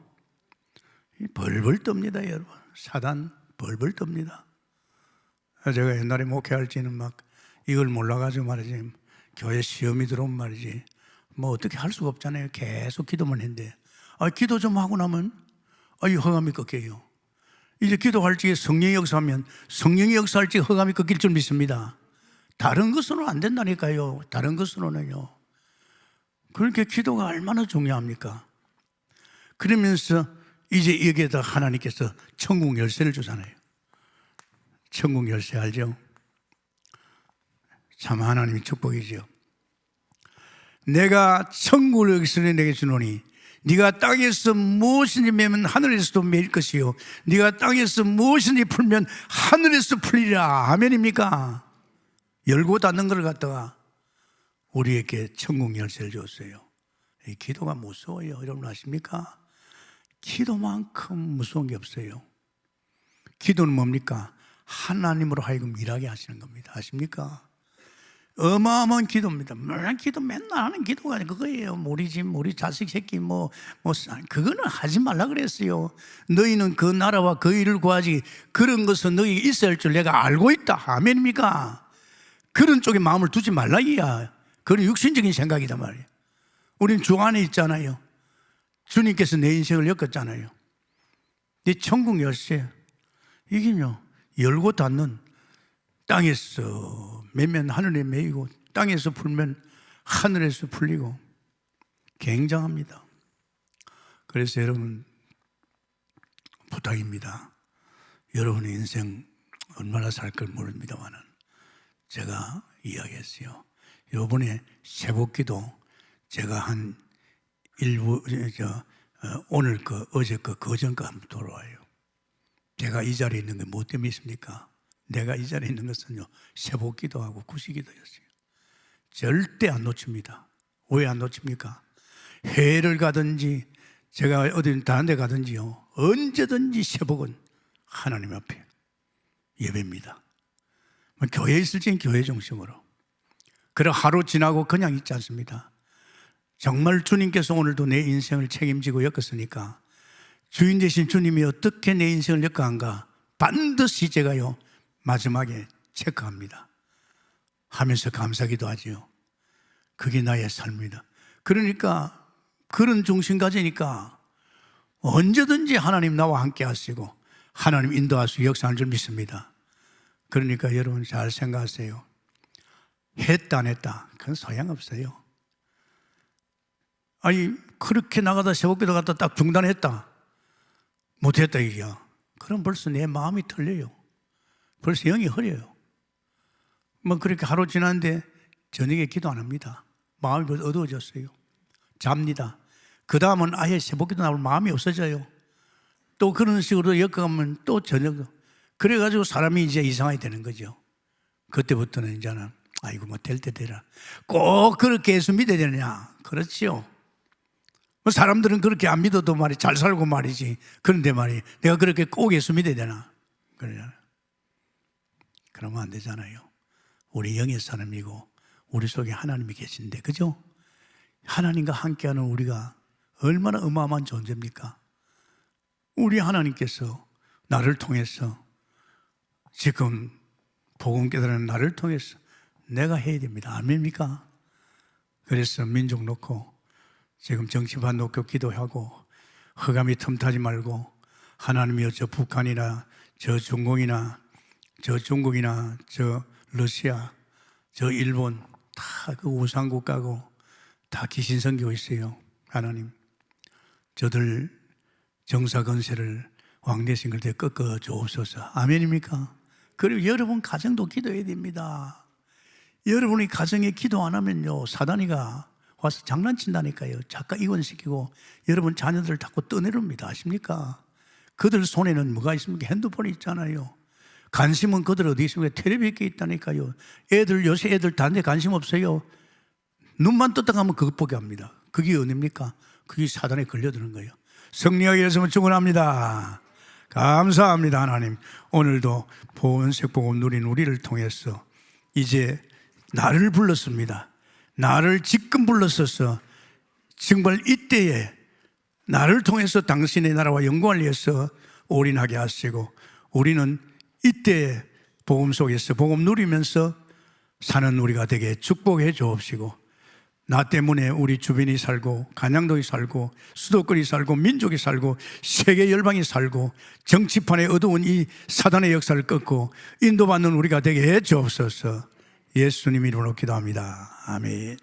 Speaker 2: 벌벌 떱니다, 여러분. 사단 벌벌 떱니다. 제가 옛날에 목회할 때는 막 이걸 몰라가지고 말이지, 교회 시험이 들어오면 말이지, 뭐 어떻게 할 수가 없잖아요. 계속 기도만 했는데, 기도 좀 하고 나면 이 허감이 꺾여요. 이제 기도할 적에 성령이 역사하면 성령이 역사할 적에 허감이 꺾일 줄 믿습니다. 다른 것으로는 안 된다니까요. 다른 것으로는요. 그러니까 기도가 얼마나 중요합니까? 그러면서 이제 여기에다 하나님께서 천국 열쇠를 주잖아요. 천국 열쇠 알죠? 참 하나님의 축복이죠. 내가 천국을 여기서 내게 주노니 네가 땅에서 무엇이든지 매면 하늘에서도 매일 것이요 네가 땅에서 무엇이든지 풀면 하늘에서 풀리라. 아멘입니까? 열고 닫는 걸 갖다가 우리에게 천국 열쇠를 줬어요. 이 기도가 무서워요. 여러분 아십니까? 기도만큼 무서운 게 없어요. 기도는 뭡니까? 하나님으로 하여금 일하게 하시는 겁니다. 아십니까? 어마어마한 기도입니다. 기도 맨날 하는 기도가 그거예요. 우리 집, 우리 자식 새끼 그거는 하지 말라 그랬어요. 너희는 그 나라와 그 일을 구하지 그런 것은 너희 있어야 할 줄 내가 알고 있다. 아멘입니까? 그런 쪽에 마음을 두지 말라 이야. 그건 육신적인 생각이단 말이에요. 우린 주 안에 있잖아요. 주님께서 내 인생을 엮었잖아요. 이 천국 열쇠, 이게요, 열고 닫는, 땅에서 매면 하늘에 매이고 땅에서 풀면 하늘에서 풀리고 굉장합니다. 그래서 여러분 부탁입니다. 여러분의 인생 얼마나 살 걸 모릅니다만은 제가 이야기했어요. 이번에 새복기도 제가 한 일부 오늘 어제 그전 한번 돌아와요. 제가 이 자리에 있는 게 뭐 때문에 있습니까? 내가 이 자리에 있는 것은요, 새복기도 하고 구시기도였어요. 절대 안 놓칩니다. 왜 안 놓칩니까? 해외를 가든지 제가 어디 다른 데 가든지요, 언제든지 새복은 하나님 앞에 예배입니다. 교회에 있을 때는 교회 중심으로. 그래 하루 지나고 그냥 있지 않습니다. 정말 주님께서 오늘도 내 인생을 책임지고 엮었으니까 주인 되신 주님이 어떻게 내 인생을 엮어간가 반드시 제가요 마지막에 체크합니다. 하면서 감사기도 하지요. 그게 나의 삶이다. 그러니까 그런 중심 가지니까 언제든지 하나님 나와 함께 하시고 하나님 인도하시고 역사하는 줄 믿습니다. 그러니까 여러분 잘 생각하세요. 했다 안 했다 그건 소용없어요. 아니 그렇게 나가다 새벽기도 갔다 딱 중단했다 못했다 이게야. 그럼 벌써 내 마음이 틀려요. 벌써 영이 흐려요. 뭐 그렇게 하루 지났는데 저녁에 기도 안 합니다. 마음이 벌써 어두워졌어요. 잡니다. 그 다음은 아예 새벽기도 나올 마음이 없어져요. 또 그런 식으로 엮어가면 또 저녁. 그래가지고 사람이 이제 이상하게 되는 거죠. 그때부터는 이제는 아이고 뭐 될 때 되라. 꼭 그렇게 예수 믿어야 되느냐? 그렇지요. 뭐 사람들은 그렇게 안 믿어도 말이 잘 살고 말이지. 그런데 말이 내가 그렇게 꼭 예수 믿어야 되나? 그러잖아요. 그러면 안 되잖아요. 우리 영의 사람이고 우리 속에 하나님이 계신데, 그죠? 하나님과 함께하는 우리가 얼마나 어마어마한 존재입니까? 우리 하나님께서 나를 통해서 지금 복음 깨달은 나를 통해서 내가 해야 됩니다. 아멘입니까? 그래서 민족 놓고 지금 정치판 놓고 기도하고 허감이 틈타지 말고 하나님이여 저 북한이나 저 중공이나 저 중국이나 저 러시아 저 일본 다 그 우상국가고 다 귀신 섬기고 있어요. 하나님 저들 정사 건세를 왕대신 글때 꺾어 주옵소서. 아멘입니까? 그리고 여러분 가정도 기도해야 됩니다. 여러분이 가정에 기도 안 하면요 사단이가 와서 장난친다니까요. 작가 이혼시키고 여러분 자녀들을 자꾸 떠내립니다. 아십니까? 그들 손에는 뭐가 있습니까? 핸드폰이 있잖아요. 관심은 그들 어디 있습니까? 텔레비전에 있다니까요. 요새 애들 다른 데 관심 없어요. 눈만 떴다 가면 그것 보게 합니다. 그게 어딥니까? 그게 사단에 걸려드는 거예요. 승리하게 했으면 축원합니다. 감사합니다. 하나님 오늘도 보은색 복음 누린 우리를 통해서 이제 나를 불렀습니다. 나를 지금 불렀어서 정말 이때에 나를 통해서 당신의 나라와 영광을 위해서 올인하게 하시고 우리는 이때에 복음 속에서 복음 누리면서 사는 우리가 되게 축복해 주옵시고 나 때문에 우리 주변이 살고 간양동이 살고 수도권이 살고 민족이 살고 세계 열방이 살고 정치판의 어두운 이 사단의 역사를 꺾고 인도받는 우리가 되게 해 주옵소서. 예수님 이름으로 기도합니다. 아멘.